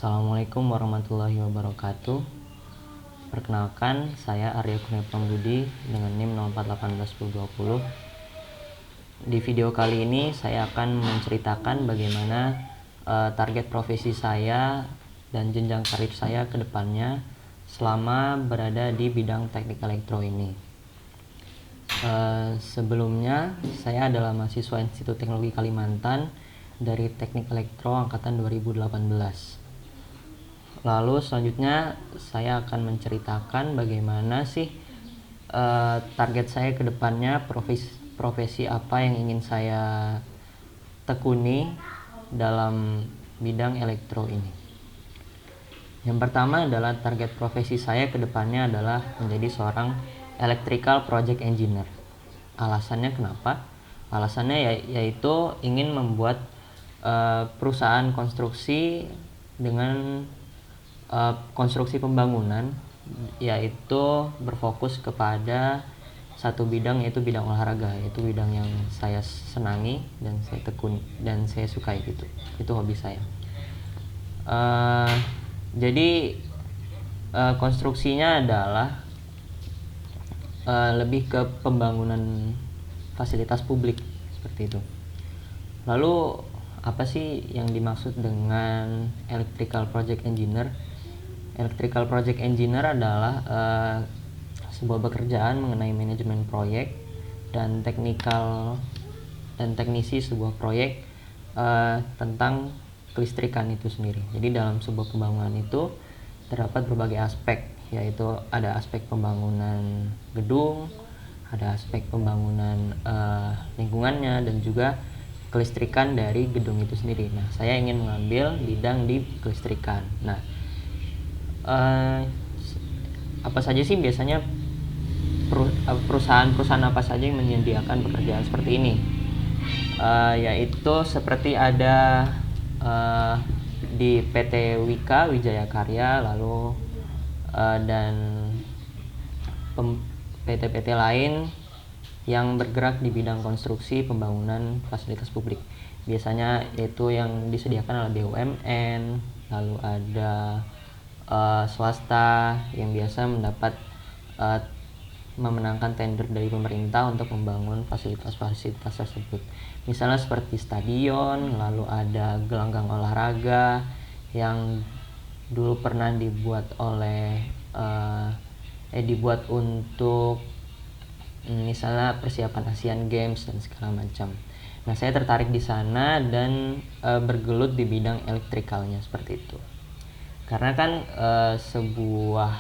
Assalamualaikum warahmatullahi wabarakatuh. Perkenalkan, saya Arya Kurnia Prambudi dengan NIM 04181020. Di video kali ini saya akan menceritakan bagaimana target profesi saya dan jenjang karir saya ke depannya selama berada di bidang teknik elektro ini. Sebelumnya, saya adalah mahasiswa Institut Teknologi Kalimantan dari Teknik Elektro angkatan 2018. Lalu selanjutnya saya akan menceritakan bagaimana sih target saya ke depannya, profesi apa yang ingin saya tekuni dalam bidang elektro ini. Yang pertama adalah target profesi saya ke depannya adalah menjadi seorang electrical project engineer. Alasannya kenapa? Alasannya yaitu ingin membuat perusahaan konstruksi dengan konstruksi pembangunan, yaitu berfokus kepada satu bidang, yaitu bidang olahraga, yaitu bidang yang saya senangi dan saya tekuni dan saya sukai. Itu hobi saya. Jadi konstruksinya adalah lebih ke pembangunan fasilitas publik seperti itu. Lalu apa sih yang dimaksud dengan electrical project engineer? Electrical project engineer adalah sebuah pekerjaan mengenai manajemen proyek dan teknisi sebuah proyek tentang kelistrikan itu sendiri. Jadi dalam sebuah pembangunan itu terdapat berbagai aspek, yaitu ada aspek pembangunan gedung, ada aspek pembangunan lingkungannya, dan juga kelistrikan dari gedung itu sendiri. Nah, saya ingin mengambil bidang di kelistrikan. Nah, apa saja sih biasanya perusahaan apa saja yang menyediakan pekerjaan seperti ini? Yaitu seperti ada di PT Wika Wijaya Karya, lalu dan PT-PT lain yang bergerak di bidang konstruksi pembangunan fasilitas publik. Biasanya itu yang disediakan oleh BUMN, lalu ada swasta yang biasa mendapat memenangkan tender dari pemerintah untuk membangun fasilitas-fasilitas tersebut. Misalnya seperti stadion, lalu ada gelanggang olahraga yang dulu pernah dibuat untuk misalnya persiapan Asian Games dan segala macam. Nah, saya tertarik di sana dan bergelut di bidang elektrikalnya seperti itu. Karena kan sebuah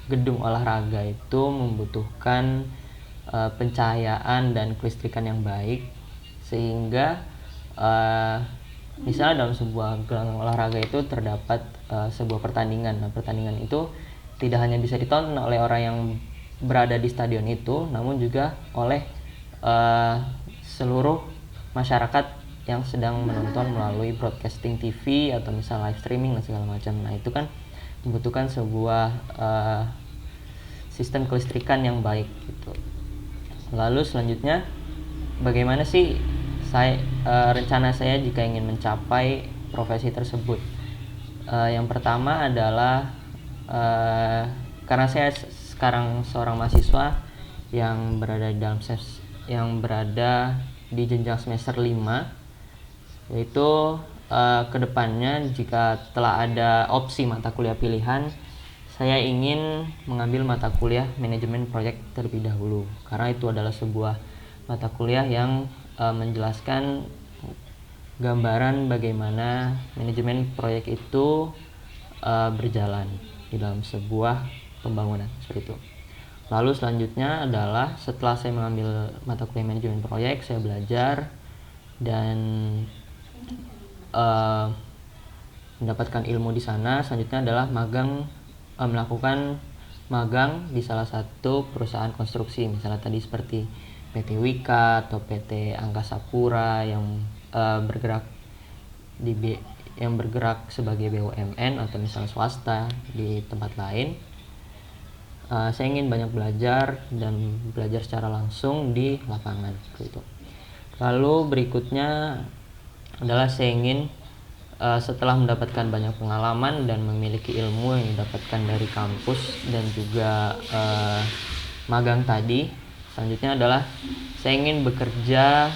gedung olahraga itu membutuhkan pencahayaan dan kelistrikan yang baik, sehingga misalnya dalam sebuah gelanggang olahraga itu terdapat sebuah pertandingan. Nah, pertandingan itu tidak hanya bisa ditonton oleh orang yang berada di stadion itu, namun juga oleh seluruh masyarakat yang sedang menonton melalui broadcasting TV atau misalnya live streaming dan segala macam. Nah, itu kan membutuhkan sebuah sistem kelistrikan yang baik gitu. Lalu selanjutnya, bagaimana sih rencana saya jika ingin mencapai profesi tersebut? Yang pertama adalah karena saya sekarang seorang mahasiswa yang berada di jenjang semester 5, yaitu kedepannya jika telah ada opsi mata kuliah pilihan, saya ingin mengambil mata kuliah manajemen proyek terlebih dahulu, karena itu adalah sebuah mata kuliah yang menjelaskan gambaran bagaimana manajemen proyek itu berjalan di dalam sebuah pembangunan seperti itu. Lalu selanjutnya adalah setelah saya mengambil mata kuliah manajemen proyek, saya belajar dan mendapatkan ilmu di sana. Selanjutnya adalah melakukan magang di salah satu perusahaan konstruksi, misalnya tadi seperti PT Wika atau PT Angkasa Pura yang bergerak sebagai BUMN atau misalnya swasta di tempat lain. Saya ingin banyak belajar dan belajar secara langsung di lapangan gitu. Lalu berikutnya adalah saya ingin Setelah mendapatkan banyak pengalaman dan memiliki ilmu yang didapatkan dari kampus dan juga magang tadi, selanjutnya adalah saya ingin bekerja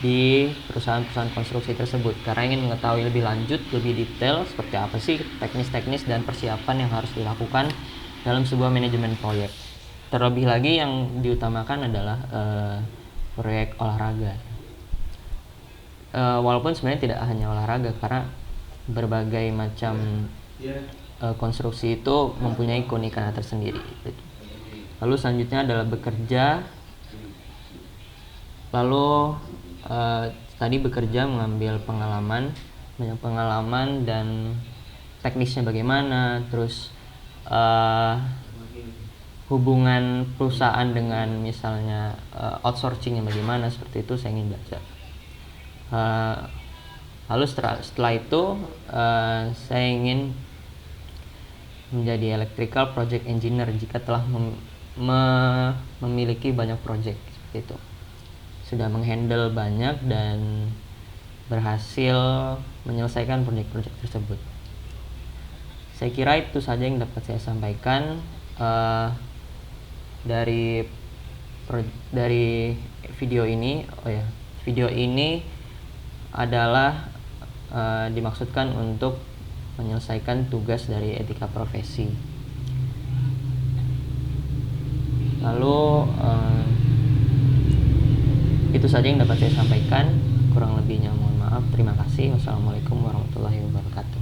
di perusahaan-perusahaan konstruksi tersebut karena ingin mengetahui lebih lanjut, lebih detail seperti apa sih teknis-teknis dan persiapan yang harus dilakukan dalam sebuah manajemen proyek. Terlebih lagi yang diutamakan adalah proyek olahraga. Walaupun sebenarnya tidak hanya olahraga, karena berbagai macam konstruksi itu mempunyai keunikan tersendiri. Lalu selanjutnya adalah bekerja. Lalu tadi bekerja mengambil banyak pengalaman dan teknisnya bagaimana, terus hubungan perusahaan dengan misalnya outsourcingnya bagaimana, seperti itu saya ingin baca. Lalu setelah itu saya ingin menjadi electrical project engineer jika telah memiliki banyak project seperti itu, sudah menghandle banyak dan berhasil menyelesaikan proyek-proyek tersebut. Saya kira itu saja yang dapat saya sampaikan dari video ini. Video ini adalah dimaksudkan untuk menyelesaikan tugas dari etika profesi. Lalu itu saja yang dapat saya sampaikan. Kurang lebihnya mohon maaf. Terima kasih. Wassalamualaikum warahmatullahi wabarakatuh.